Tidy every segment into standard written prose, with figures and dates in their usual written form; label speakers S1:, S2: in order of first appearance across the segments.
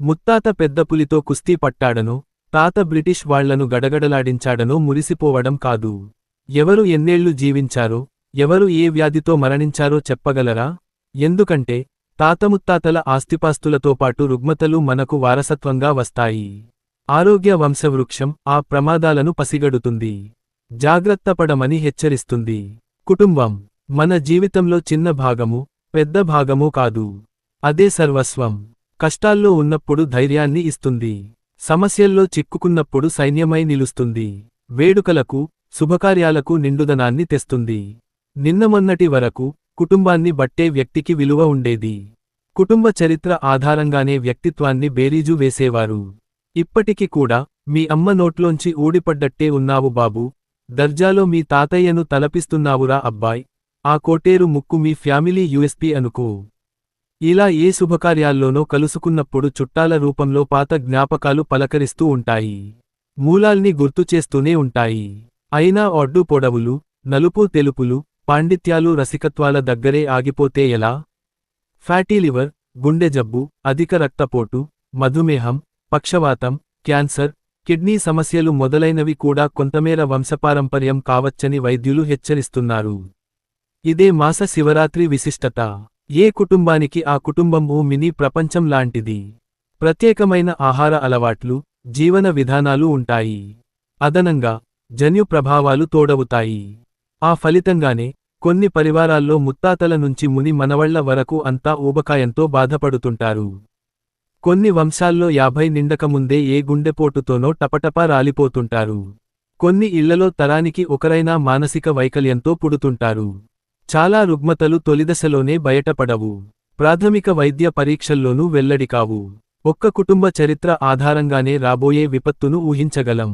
S1: ముత్తాత పెద్ద పులితో కుస్తీ పట్టాడనో, తాత బ్రిటిష్ వాళ్లను గడగడలాడించాడనో మురిసిపోవడం కాదు. ఎవరు ఎన్నేళ్లు జీవించారో, ఎవరు ఏ వ్యాధితో మరణించారో చెప్పగలరా? ఎందుకంటే తాతముత్తాతల ఆస్తిపాస్తులతో పాటు రుగ్మతలు మనకు వారసత్వంగా వస్తాయి. ఆరోగ్య వంశవృక్షం ఆ ప్రమాదాలను పసిగడుతుంది, జాగ్రత్తపడమని హెచ్చరిస్తుంది. కుటుంబం మన జీవితంలో చిన్న భాగము, పెద్ద భాగమూ కాదు. అదే సర్వస్వం. కష్టాల్లో ఉన్నప్పుడు ధైర్యాన్ని ఇస్తుంది, సమస్యల్లో చిక్కుకున్నప్పుడు సైన్యమై నిలుస్తుంది, వేడుకలకు, శుభకార్యాలకు నిండుదనాన్ని తెస్తుంది. నిన్నమొన్నటి వరకు కుటుంబాన్ని బట్టే వ్యక్తికి విలువ ఉండేది. కుటుంబ చరిత్ర ఆధారంగానే వ్యక్తిత్వాన్ని బేరీజు వేసేవారు. ఇప్పటికి కూడా మీ అమ్మ నోట్లోంచి ఊడిపడ్డట్టే ఉన్నావు బాబూ, దర్జాలో మీ తాతయ్యను తలపిస్తున్నావురా అబ్బాయ్, ఆ కోటేరు ముక్కు మీ ఫ్యామిలీ యూఎస్పీ అనుకో. ఇలా ఏ శుభకార్యాల్లోనో కలుసుకున్నప్పుడు చుట్టాల రూపంలో పాత జ్ఞాపకాలు పలకరిస్తూ ఉంటాయి, మూలాల్ని గుర్తుచేస్తూనే ఉంటాయి. అయినా ఒడ్డు పొడవులు, నలుపు తెలుపులు, పాండిత్యాలు రసికత్వాల దగ్గరే ఆగిపోతే ఎలా? ఫ్యాటీ లివర్, గుండె జబ్బు, అధిక రక్తపోటు, మధుమేహం, పక్షవాతం, క్యాన్సర్, కిడ్నీ సమస్యలు మొదలైనవి కూడా కొంతమేర వంశపారంపర్యం కావచ్చని వైద్యులు హెచ్చరిస్తున్నారు. ఇదే మాస శివరాత్రి విశిష్టత. ఏ కుటుంబానికి ఆ కుటుంబం ఓ మినీ ప్రపంచం లాంటిది. ప్రత్యేకమైన ఆహార అలవాట్లు, జీవన విధానాలు ఉంటాయి. అదనంగా జన్యు ప్రభావాలు తోడవుతాయి. ఆ ఫలితంగానే కొన్ని పరివారాల్లో ముత్తాతల నుంచి ముని మనవళ్ల వరకు అంతా ఊబకాయంతో బాధపడుతుంటారు. కొన్ని వంశాల్లో 50 నిండకముందే ఏ గుండెపోటుతోనో టపటపా రాలిపోతుంటారు. కొన్ని ఇళ్లలో తరానికి ఒకరైనా మానసిక వైకల్యంతో పుడుతుంటారు. చాలా రుగ్మతలు తొలిదశలోనే బయటపడవు, ప్రాథమిక వైద్య పరీక్షల్లోనూ వెల్లడికావు. ఒక్క కుటుంబ చరిత్ర ఆధారంగానే రాబోయే విపత్తును ఊహించగలం.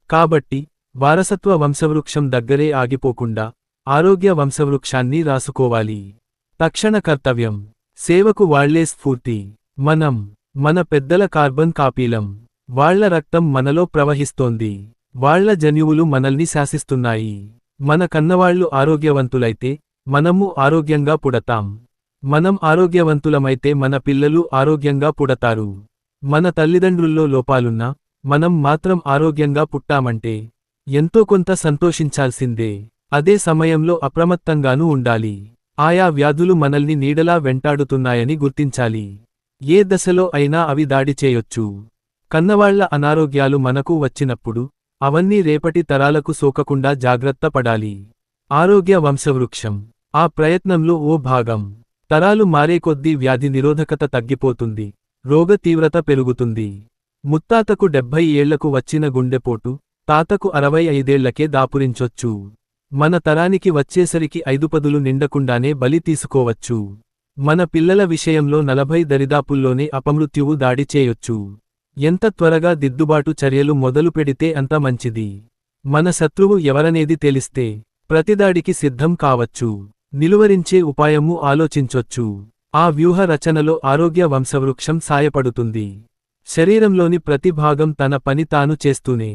S1: కాబట్టి వారసత్వ వంశవృక్షం దగ్గరే ఆగిపోకుండా ఆరోగ్య వంశవృక్షాన్ని రాసుకోవాలి. తక్షణ కర్తవ్యం. సేవకు వాళ్లే స్ఫూర్తి. మనం మన పెద్దల కార్బన్ కాపీలం. వాళ్ల రక్తం మనలో ప్రవహిస్తోంది, వాళ్ల జన్యువులు మనల్ని శాసిస్తున్నాయి. మన కన్నవాళ్లు ఆరోగ్యవంతులైతే మనము ఆరోగ్యంగా పుడతాం. మనం ఆరోగ్యవంతులమైతే మన పిల్లలు ఆరోగ్యంగా పుడతారు. మన తల్లిదండ్రుల్లో లోపాలున్నా మనం మాత్రం ఆరోగ్యంగా పుట్టామంటే ఎంతో కొంత సంతోషించాల్సిందే. అదే సమయంలో అప్రమత్తంగానూ ఉండాలి. ఆయా వ్యాధులు మనల్ని నీడలా వెంటాడుతున్నాయని గుర్తించాలి. ఏ దశలో అయినా అవి దాడి చేయొచ్చు. కన్నవాళ్ల అనారోగ్యాలు మనకు వచ్చినప్పుడు అవన్నీ రేపటి తరాలకు సోకకుండా జాగ్రత్త పడాలి. ఆరోగ్య వంశవృక్షం ఆ ప్రయత్నంలో ఓ భాగం. తరాలు మారేకొద్దీ వ్యాధి నిరోధకత తగ్గిపోతుంది, రోగ తీవ్రత పెరుగుతుంది. ముత్తాతకు 70 ఏళ్లకు వచ్చిన గుండెపోటు తాతకు 65 ఏళ్లకే దాపురించొచ్చు. మన తరానికి వచ్చేసరికి 5 పదులు నిండకుండానే బలి తీసుకోవచ్చు. మన పిల్లల విషయంలో 40 దరిదాపుల్లోనే అపమృత్యువు దాడి చేయొచ్చు. ఎంత త్వరగా దిద్దుబాటు చర్యలు మొదలుపెడితే అంత మంచిది. మన శత్రువు ఎవరనేది తెలిస్తే ప్రతిదాడికి సిద్ధం కావచ్చు. నిలువరించే ఉపాయము ఆలోచించొచ్చు. ఆ వ్యూహ రచనలో ఆరోగ్య వంశవృక్షం సాయపడుతుంది. శరీరంలోని ప్రతి భాగం తన పని తాను చేస్తూనే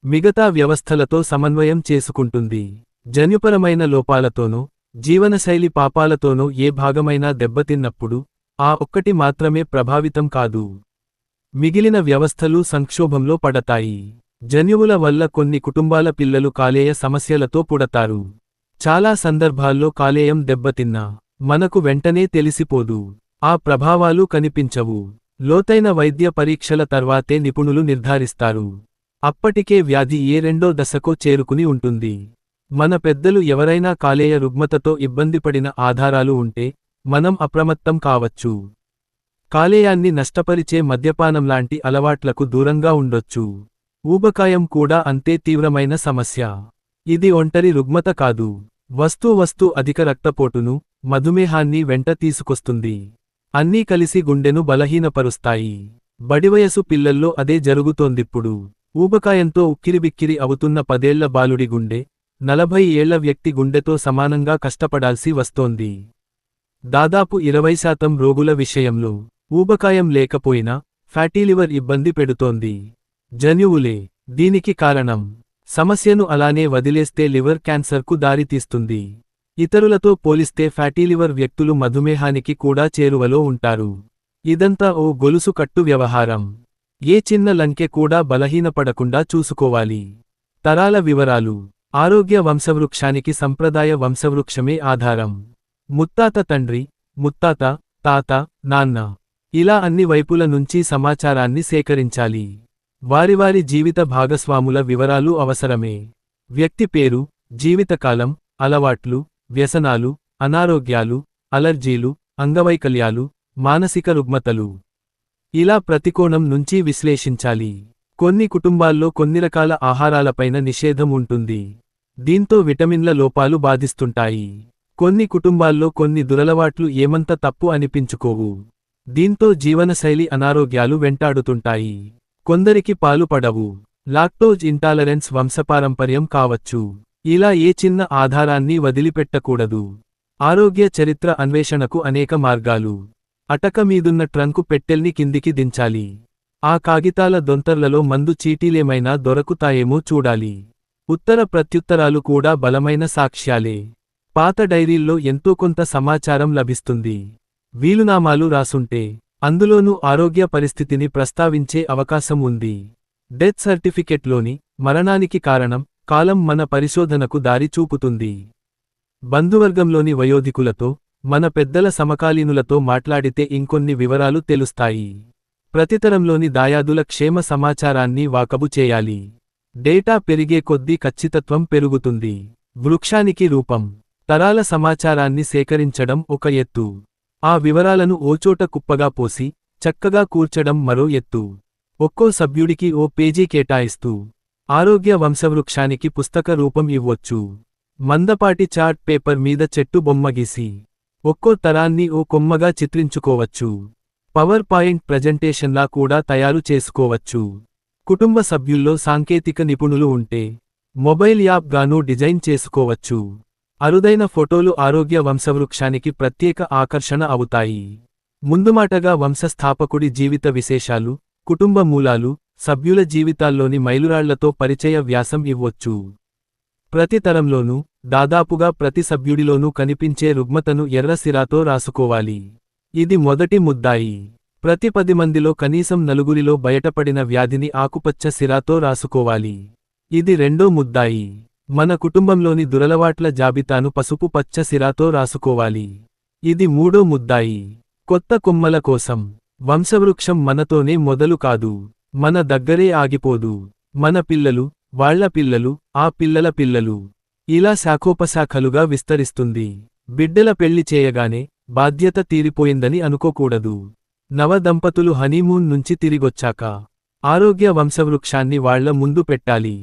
S1: మిగతా వ్యవస్థలతో సమన్వయం చేసుకుంటుంది. జన్యుపరమైన లోపాలతోనో, జీవనశైలి పాపాలతోనో ఏ భాగమైనా దెబ్బతిన్నప్పుడు ఆ ఒక్కటి మాత్రమే ప్రభావితం కాదు, మిగిలిన వ్యవస్థలు సంక్షోభంలో పడతాయి. జన్యువుల వల్ల కొన్ని కుటుంబాల పిల్లలు కాలేయ సమస్యలతో పుడతారు. చాలా సందర్భాల్లో కాలేయం దెబ్బతిన్నా మనకు వెంటనే తెలిసిపోదు, ఆ ప్రభావాలు కనిపించవు. లోతైన వైద్య పరీక్షల తర్వాతే నిపుణులు నిర్ధారిస్తారు. అప్పటికే వ్యాధి ఏ రెండో దశకో చేరుకుని ఉంటుంది. మన పెద్దలు ఎవరైనా కాలేయ రుగ్మతతో ఇబ్బందిపడిన ఆధారాలు ఉంటే మనం అప్రమత్తం కావచ్చు. కాలేయాన్ని నష్టపరిచే మద్యపానంలాంటి అలవాట్లకు దూరంగా ఉండొచ్చు. ఊబకాయం కూడా అంతే తీవ్రమైన సమస్య. ఇది ఒంటరి రుగ్మత కాదు, వస్తూ అధిక రక్తపోటును, మధుమేహాన్ని వెంట తీసుకొస్తుంది. అన్నీ కలిసి గుండెను బలహీనపరుస్తాయి. బడివయసు పిల్లల్లో అదే జరుగుతోందిప్పుడు. ఊబకాయంతో ఉక్కిరిబిక్కిరి అవుతున్న 10 ఏళ్ల బాలుడి గుండె 40 ఏళ్ల వ్యక్తి గుండెతో సమానంగా కష్టపడాల్సి వస్తోంది. దాదాపు 20% రోగుల విషయంలో ఊబకాయం లేకపోయినా ఫ్యాటీలివర్ ఇబ్బంది పెడుతోంది. జన్యువులే దీనికి కారణం. సమస్యను అలానే వదిలేస్తే లివర్ క్యాన్సర్కు దారితీస్తుంది. ఇతరులతో పోలిస్తే ఫ్యాటీలివర్ వ్యక్తులు మధుమేహానికి కూడా చేరువలో ఉంటారు. ఇదంతా ఓ గొలుసు కట్టు వ్యవహారం. ఏ చిన్న లంకె కూడా బలహీనపడకుండా చూసుకోవాలి. తరాల వివరాలు. ఆరోగ్య వంశవృక్షానికి సంప్రదాయ వంశవృక్షమే ఆధారం. ముత్తాత తండ్రి, ముత్తాత, తాత, నాన్న. ఇలా అన్ని వైపుల నుంచి సమాచారాన్ని సేకరించాలి. వారివారి జీవిత భాగస్వాముల వివరాలు అవసరమే. వ్యక్తి పేరు, జీవితకాలం, అలవాట్లు, వ్యసనాలు, అనారోగ్యాలు, అలర్జీలు, అంగవైకల్యాలు, మానసిక రుగ్మతలు. ఇలా ప్రతికోణం నుంచి విశ్లేషించాలి. కొన్ని కుటుంబాల్లో కొన్ని రకాల ఆహారాలపైన నిషేధం ఉంటుంది. దీంతో విటమిన్ల లోపాలు బాధిస్తుంటాయి. కొన్ని కుటుంబాల్లో కొన్ని దురలవాట్లు ఏమంత తప్పు అనిపించుకోవు. దీంతో జీవనశైలి అనారోగ్యాలు వెంటాడుతుంటాయి. కొందరికి పాలు పడవు. లాక్టోజ్ ఇంటాలరెన్స్ వంశపారంపర్యం కావచ్చు. ఇలా ఏ చిన్న ఆధారాన్ని వదిలిపెట్టకూడదు. ఆరోగ్య చరిత్ర అన్వేషణకు అనేక మార్గాలు. అటక మీదున్న ట్రంకు పెట్టెల్ని కిందికి దించాలి. ఆ కాగితాల దొంతర్లలో మందు చీటీలేమైనా దొరకుతాయేమో చూడాలి. ఉత్తర ప్రత్యుత్తరాలు కూడా బలమైన సాక్ష్యాలే. పాత డైరీల్లో ఎంతో కొంత సమాచారం లభిస్తుంది. వీలునామాలు రాసుంటే అందులోనూ ఆరోగ్య పరిస్థితిని ప్రస్తావించే అవకాశం ఉంది. డెత్ సర్టిఫికెట్లోని మరణానికి కారణం, కాలం మన పరిశోధనకు దారి చూపుతుంది. బంధువర్గంలోని వయోధికులతో, మన పెద్దల సమకాలీనులతో మాట్లాడితే ఇంకొన్ని వివరాలు తెలుస్తాయి. ప్రతితరంలోని దాయాదుల క్షేమ సమాచారాన్ని వాకబు చేయాలి. డేటా పెరిగే కొద్దీ ఖచ్చితత్వం పెరుగుతుంది. వృక్షానికి రూపం. తరాల సమాచారాన్ని సేకరించడం ఒక ఎత్తు. ఆ వివరాలను ఓచోట కుప్పగా పోసి చక్కగా కూర్చడం మరో ఎత్తు. ఒక్కో సభ్యుడికి ఓ పేజీ కేటాయిస్తూ ఆరోగ్య వంశవృక్షానికి పుస్తక రూపం ఇవ్వొచ్చు. మందపాటి చార్ట్ పేపర్ మీద చెట్టు బొమ్మ గీసి ఒక్కో తరాన్ని ఓ కొమ్మగా చిత్రించుకోవచ్చు. పవర్ పాయింట్ ప్రజెంటేషన్లా కూడా తయారు చేసుకోవచ్చు. కుటుంబ సభ్యుల్లో సాంకేతిక నిపుణులు ఉంటే మొబైల్ యాప్ గానూ డిజైన్ చేసుకోవచ్చు. అరుదైన ఫోటోలు ఆరోగ్య వంశవృక్షానికి ప్రత్యేక ఆకర్షణ అవుతాయి. ముందుమాటగా వంశస్థాపకుడి జీవిత విశేషాలు, కుటుంబ మూలాలు, సభ్యుల జీవితాల్లోని మైలురాళ్లతో పరిచయ వ్యాసం ఇవ్వొచ్చు. ప్రతి తరంలోనూ, దాదాపుగా ప్రతి సభ్యుడిలోనూ కనిపించే రుగ్మతను ఎర్రసిరాతో రాసుకోవాలి. ఇది మొదటి ముద్దాయి. ప్రతి 10 మందిలో కనీసం 4గురిలో బయటపడిన వ్యాధిని ఆకుపచ్చ సిరాతో రాసుకోవాలి. ఇది రెండో ముద్దాయి. మన కుటుంబంలోని దురలవాట్ల జాబితాను పసుపు పచ్చ సిరాతో రాసుకోవాలి. ఇది మూడో ముద్దాయి. కొత్త కొమ్మల కోసం. వంశవృక్షం మనతోనే మొదలు కాదు, మన దగ్గరే ఆగిపోదు. మన పిల్లలు, వాళ్ల పిల్లలు, ఆ పిల్లల పిల్లలు, ఇలా శాఖోపశాఖలుగా విస్తరిస్తుంది. బిడ్డల పెళ్లి చేయగానే బాధ్యత తీరిపోయిందని అనుకోకూడదు. నవ దంపతులు హనీమూన్ నుంచి తిరిగొచ్చాక ఆరోగ్య వంశవృక్షాన్ని వాళ్ల ముందు పెట్టాలి.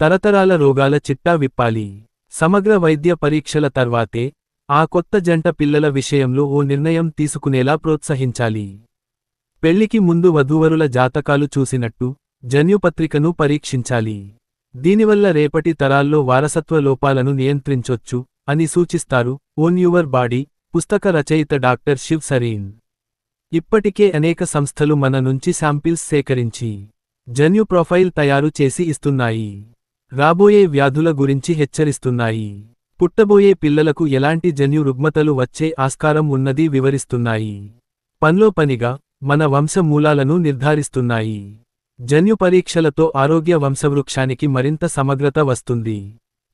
S1: తరతరాల రోగాల చిట్టా విప్పాలి. సమగ్ర వైద్య పరీక్షల తర్వాతే ఆ కొత్త జంట పిల్లల విషయంలో ఓ నిర్ణయం తీసుకునేలా ప్రోత్సహించాలి. పెళ్లికి ముందు వధూవరుల జాతకాలు చూసినట్టు జన్యుపత్రికను పరీక్షించాలి. దీనివల్ల రేపటి తరాల్లో వారసత్వ లోపాలను నియంత్రించొచ్చు అని సూచిస్తారు ఓన్ యువర్ బాడీ పుస్తక రచయిత డాక్టర్ శివ్ సరీన్. ఇప్పటికే అనేక సంస్థలు మన నుంచి శాంపిల్స్ సేకరించి జన్యు ప్రొఫైల్ తయారు చేసి ఇస్తున్నాయి. రాబోయే వ్యాధుల గురించి హెచ్చరిస్తున్నాయి. పుట్టబోయే పిల్లలకు ఎలాంటి జన్యు రుగ్మతలు వచ్చే ఆస్కారం ఉన్నది వివరిస్తున్నాయి. పనిలో పనిగా మన వంశ మూలాలను నిర్ధారిస్తున్నాయి. జన్యు పరీక్షలతో ఆరోగ్య వంశవృక్షానికి మరింత సమగ్రత వస్తుంది.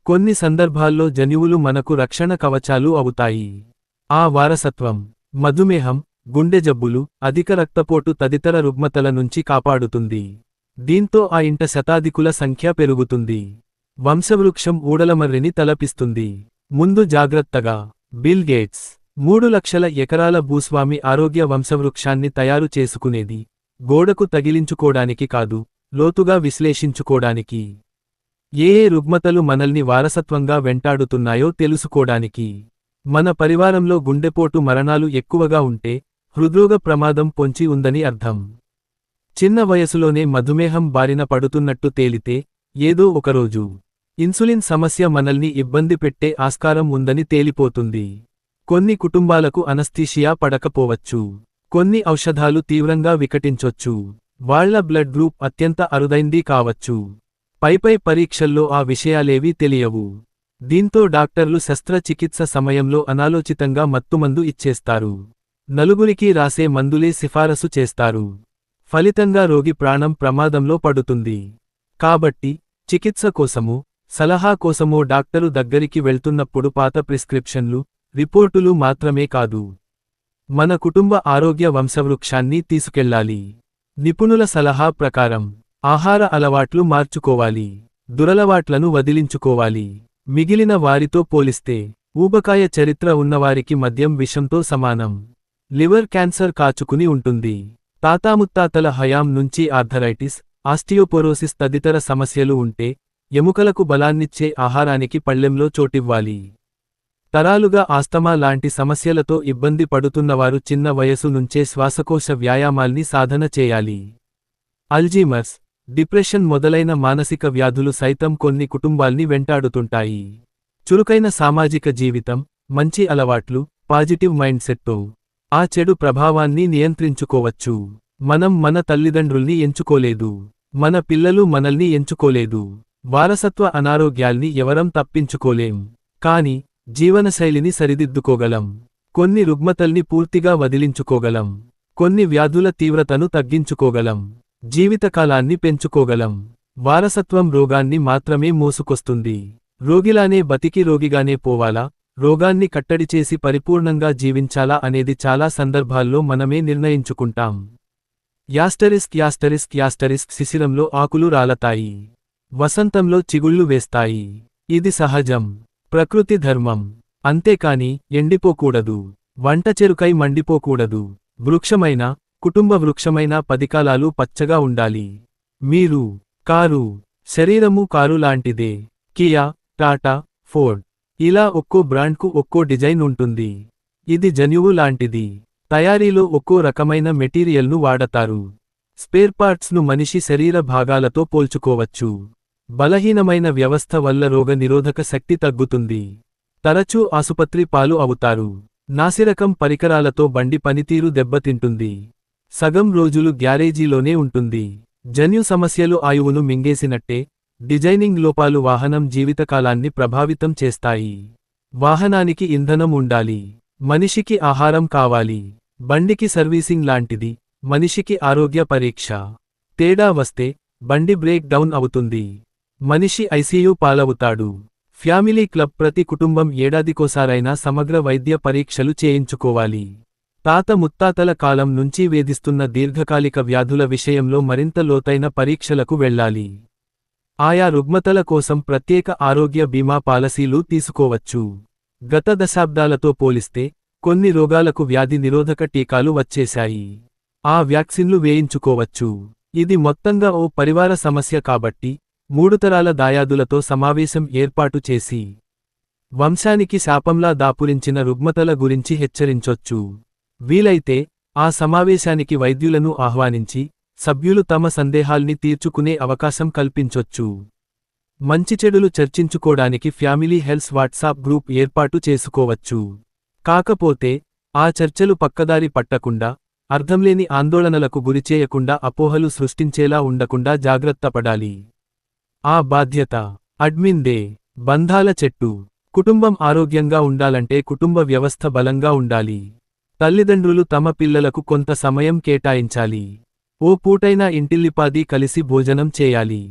S1: కొన్ని సందర్భాల్లో జన్యువులు మనకు రక్షణ కవచాలు అవుతాయి. ఆ వారసత్వం మధుమేహం, గుండె జబ్బులు, అధిక రక్తపోటు తదితర రుగ్మతల నుంచి కాపాడుతుంది. దీంతో ఆ ఇంట శతాధికుల సంఖ్య పెరుగుతుంది. వంశవృక్షం ఊడలమర్రిని తలపిస్తుంది. ముందు జాగ్రత్తగా. బిల్ గేట్స్ 3 లక్షల ఎకరాల భూస్వామి ఆరోగ్య వంశవృక్షాన్ని తయారు చేసుకునేది గోడకు తగిలించుకోడానికి కాదు, లోతుగా విశ్లేషించుకోడానికి. ఏ రుగ్మతలు మనల్ని వారసత్వంగా వెంటాడుతున్నాయో తెలుసుకోడానికి. మన పరివారంలో గుండెపోటు మరణాలు ఎక్కువగా ఉంటే హృద్రోగ ప్రమాదం పొంచి ఉందని అర్థం. చిన్న వయసులోనే మధుమేహం బారిన పడుతున్నట్టు తేలితే ఏదో ఒకరోజు ఇన్సులిన్ సమస్య మనల్ని ఇబ్బంది పెట్టే ఆస్కారం ఉందని తేలిపోతుంది. కొన్ని కుటుంబాలకు అనస్థీషియా పడకపోవచ్చు. కొన్ని ఔషధాలు తీవ్రంగా వికటించొచ్చు. వాళ్ల బ్లడ్ గ్రూప్ అత్యంత అరుదైంది కావచ్చు. పైపై పరీక్షల్లో ఆ విషయాలేవీ తెలియవు. దీంతో డాక్టర్లు శస్త్రచికిత్స సమయంలో అనాలోచితంగా మత్తుమందు ఇచ్చేస్తారు. నలుగురికి రాసే మందులే సిఫారసు చేస్తారు. ఫలితంగా రోగి ప్రాణం ప్రమాదంలో పడుతుంది. కాబట్టి చికిత్స కోసమో, సలహా కోసమో డాక్టరు దగ్గరికి వెళ్తున్నప్పుడు పాత ప్రిస్క్రిప్షన్లు, రిపోర్టులు మాత్రమే కాదు, మన కుటుంబ ఆరోగ్య వంశవృక్షాన్ని తీసుకెళ్లాలి. నిపుణుల సలహా ప్రకారం ఆహార అలవాట్లు మార్చుకోవాలి. దురలవాట్లను వదిలించుకోవాలి. మిగిలిన వారితో పోలిస్తే ఊబకాయ చరిత్ర ఉన్నవారికి మద్యం విషంతో సమానం. లివర్ క్యాన్సర్ కాచుకుని ఉంటుంది. తాతాముత్తాతల హయాం నుంచి ఆర్థరైటిస్, ఆస్టియోపోరోసిస్ తదితర సమస్యలు ఉంటే ఎముకలకు బలాన్నిచ్చే ఆహారానికి పళ్ళెంలో చోటివ్వాలి. తరాలుగా ఆస్తమా లాంటి సమస్యలతో ఇబ్బంది పడుతున్నవారు చిన్న వయసు నుంచే శ్వాసకోశ వ్యాయామాల్ని సాధన చేయాలి. అల్జీమర్స్, డిప్రెషన్ మొదలైన మానసిక వ్యాధులు సైతం కొన్ని కుటుంబాల్ని వెంటాడుతుంటాయి. చురుకైన సామాజిక జీవితం, మంచి అలవాట్లు, పాజిటివ్ మైండ్ సెట్తో ఆ చెడు ప్రభావాన్ని నియంత్రించుకోవచ్చు. మనం మన తల్లిదండ్రుల్ని ఎంచుకోలేదు. మన పిల్లలు మనల్ని ఎంచుకోలేదు. వారసత్వ అనారోగ్యాల్ని ఎవరం తప్పించుకోలేం. కాని జీవనశైలిని సరిదిద్దుకోగలం. కొన్ని రుగ్మతల్ని పూర్తిగా వదిలించుకోగలం. కొన్ని వ్యాధుల తీవ్రతను తగ్గించుకోగలం. జీవితకాలాన్ని పెంచుకోగలం. వారసత్వం రోగాన్ని మాత్రమే మోసుకొస్తుంది. రోగిలానే బతికి రోగిగానే పోవాలా, రోగాన్ని కట్టడిచేసి పరిపూర్ణంగా జీవించాలా అనేది చాలా సందర్భాల్లో మనమే నిర్ణయించుకుంటాం. యాస్టరిస్క్ శిశిరంలో ఆకులు రాలతాయి. వసంతంలో చిగుళ్ళు వేస్తాయి. ఇది సహజం. ప్రకృతి ధర్మం. అంతేకాని ఎండిపోకూడదు. వంటచెరుకై మండిపోకూడదు. వృక్షమైనా, కుటుంబ వృక్షమైనా 10 కాలాలు పచ్చగా ఉండాలి. మీరు కారు, శరీరము కారు లాంటిదే. కియా, టాటా, ఫోర్డ్ ఇలా ఒక్కో బ్రాండ్కు ఒక్కో డిజైన్ ఉంటుంది. ఇది జన్యువు లాంటిది. తయారీలో ఒక్కో రకమైన మెటీరియల్ను వాడతారు. స్పేర్ పార్ట్స్ను మనిషి శరీర భాగాలతో పోల్చుకోవచ్చు. బలహీనమైన వ్యవస్థ వల్ల రోగ నిరోధక శక్తి తగ్గుతుంది. తరచూ ఆసుపత్రి పాలు అవుతారు. నాసిరకం పరికరాలతో బండి పనితీరు దెబ్బతింటుంది. సగం రోజులు గ్యారేజీలోనే ఉంటుంది. జన్యు సమస్యలు ఆయువును మింగేసినట్టే, డిజైనింగ్ లోపాలు వాహనం జీవితకాలాన్ని ప్రభావితం చేస్తాయి. వాహనానికి ఇంధనం ఉండాలి. మనిషికి ఆహారం కావాలి. బండికి సర్వీసింగ్ లాంటిది, మనిషికి ఆరోగ్య పరీక్ష. తేడా వస్తే బండి బ్రేక్ డౌన్ అవుతుంది. మనిషి ఐసీయూ పాలవుతాడు. ఫ్యామిలీ క్లబ్ ప్రతి కుటుంబం ఏడాదికోసారైనా సమగ్ర వైద్య పరీక్షలు చేయించుకోవాలి. తాత ముత్తాతల కాలం నుంచి వేధిస్తున్న దీర్ఘకాలిక వ్యాధుల విషయంలో మరింత లోతైన పరీక్షలకు వెళ్ళాలి. ఆయా రుగ్మతల కోసం ప్రత్యేక ఆరోగ్య బీమా పాలసీలు తీసుకోవచ్చు. గత దశాబ్దాలతో పోలిస్తే కొన్ని రోగాలకు వ్యాధి నిరోధక టీకాలు వచ్చేశాయి. ఆ వ్యాక్సిన్లు వేయించుకోవచ్చు. ఇది మొత్తంగా ఓ పరివార సమస్య కాబట్టి 3 తరాల దాయాదులతో సమావేశం ఏర్పాటు చేసి వంశానికి శాపంలా దాపురించిన రుగ్మతల గురించి హెచ్చరించొచ్చు. వీలైతే ఆ సమావేశానికి వైద్యులను ఆహ్వానించి సభ్యులు తమ సందేహాల్ని తీర్చుకునే అవకాశం కల్పించొచ్చు. మంచి చెడులు చర్చించుకోడానికి ఫ్యామిలీ హెల్త్ వాట్సాప్ గ్రూప్ ఏర్పాటు చేసుకోవచ్చు. కాకపోతే ఆ చర్చలు పక్కదారి పట్టకుండా, అర్థంలేని ఆందోళనలకు గురిచేయకుండా, అపోహలు సృష్టించేలా ఉండకుండా జాగ్రత్తపడాలి. ఆ బాధ్యత అడ్మిన్దే. బంధాల చెట్టు. కుటుంబం ఆరోగ్యంగా ఉండాలంటే కుటుంబ వ్యవస్థ బలంగా ఉండాలి. తల్లిదండ్రులు తమ పిల్లలకు కొంత సమయం కేటాయించాలి. ఓ పూటైనా ఇంటిల్లిపాది కలిసి భోజనం చేయాలి.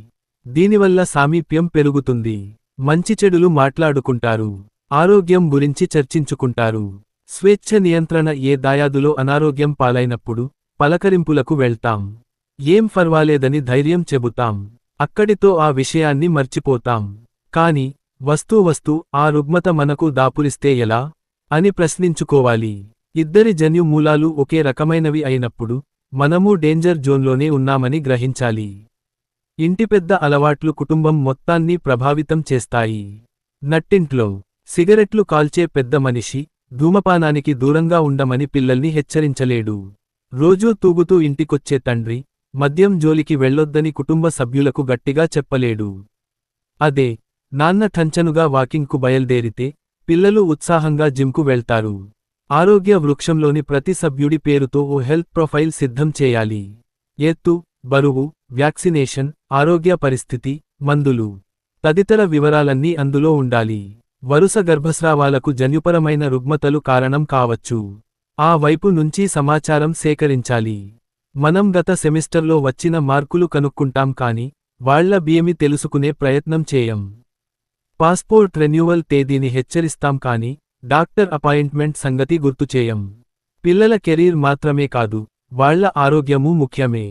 S1: దీనివల్ల సామీప్యం పెరుగుతుంది. మంచి చెడులు మాట్లాడుకుంటారు. ఆరోగ్యం గురించి చర్చించుకుంటారు. స్వేచ్ఛ నియంత్రణ. ఏ దాయాదులో అనారోగ్యం పాలైనప్పుడు పలకరింపులకు వెళ్తాం. ఏం ఫర్వాలేదని ధైర్యం చెబుతాం. అక్కడితో ఆ విషయాన్ని మర్చిపోతాం. కాని వస్తూ ఆ రుగ్మత మనకు దాపురిస్తే ఎలా అని ప్రశ్నించుకోవాలి. ఇద్దరి జన్యు మూలాలు ఒకే రకమైనవి అయినప్పుడు మనమూ డేంజర్ జోన్లోనే ఉన్నామని గ్రహించాలి. ఇంటి పెద్ద అలవాట్లు కుటుంబం మొత్తాన్ని ప్రభావితం చేస్తాయి. నట్టింట్లో సిగరెట్లు కాల్చే పెద్ద మనిషి ధూమపానానికి దూరంగా ఉండమని పిల్లల్ని హెచ్చరించలేడు. రోజూ తూగుతూ ఇంటికొచ్చే తండ్రి మద్యం జోలికి వెళ్ళొద్దని కుటుంబ సభ్యులకు గట్టిగా చెప్పలేడు. అదే నాన్న ఠంచనుగా వాకింగ్కు బయల్దేరితే పిల్లలు ఉత్సాహంగా జిమ్కు వెళ్తారు. ఆరోగ్య వృక్షంలోని ప్రతి సభ్యుడి పేరుతో ఓ హెల్త్ ప్రొఫైల్ సిద్ధం చేయాలి. ఎత్తు, బరువు, వ్యాక్సినేషన్, ఆరోగ్య పరిస్థితి, మందులు తదితర వివరాలన్నీ అందులో ఉండాలి. వరుస గర్భస్రావాలకు జన్యుపరమైన రుగ్మతలు కారణం కావచ్చు. ఆ వైపు నుంచి సమాచారం సేకరించాలి. మనం గత సెమిస్టర్లో వచ్చిన మార్కులు కనుక్కుంటాం కాని, వాళ్ళ బిఏమి తెలుసుకునే ప్రయత్నం చేయం. పాస్పోర్ట్ రెన్యువల్ తేదీని హెచ్చరిస్తాం కాని, డాక్టర్ అపాయింట్మెంట్ సంగతి గుర్తుచేయం. పిల్లల కెరీర్ మాత్రమే కాదు, వాళ్ళ ఆరోగ్యమూ ముఖ్యమే.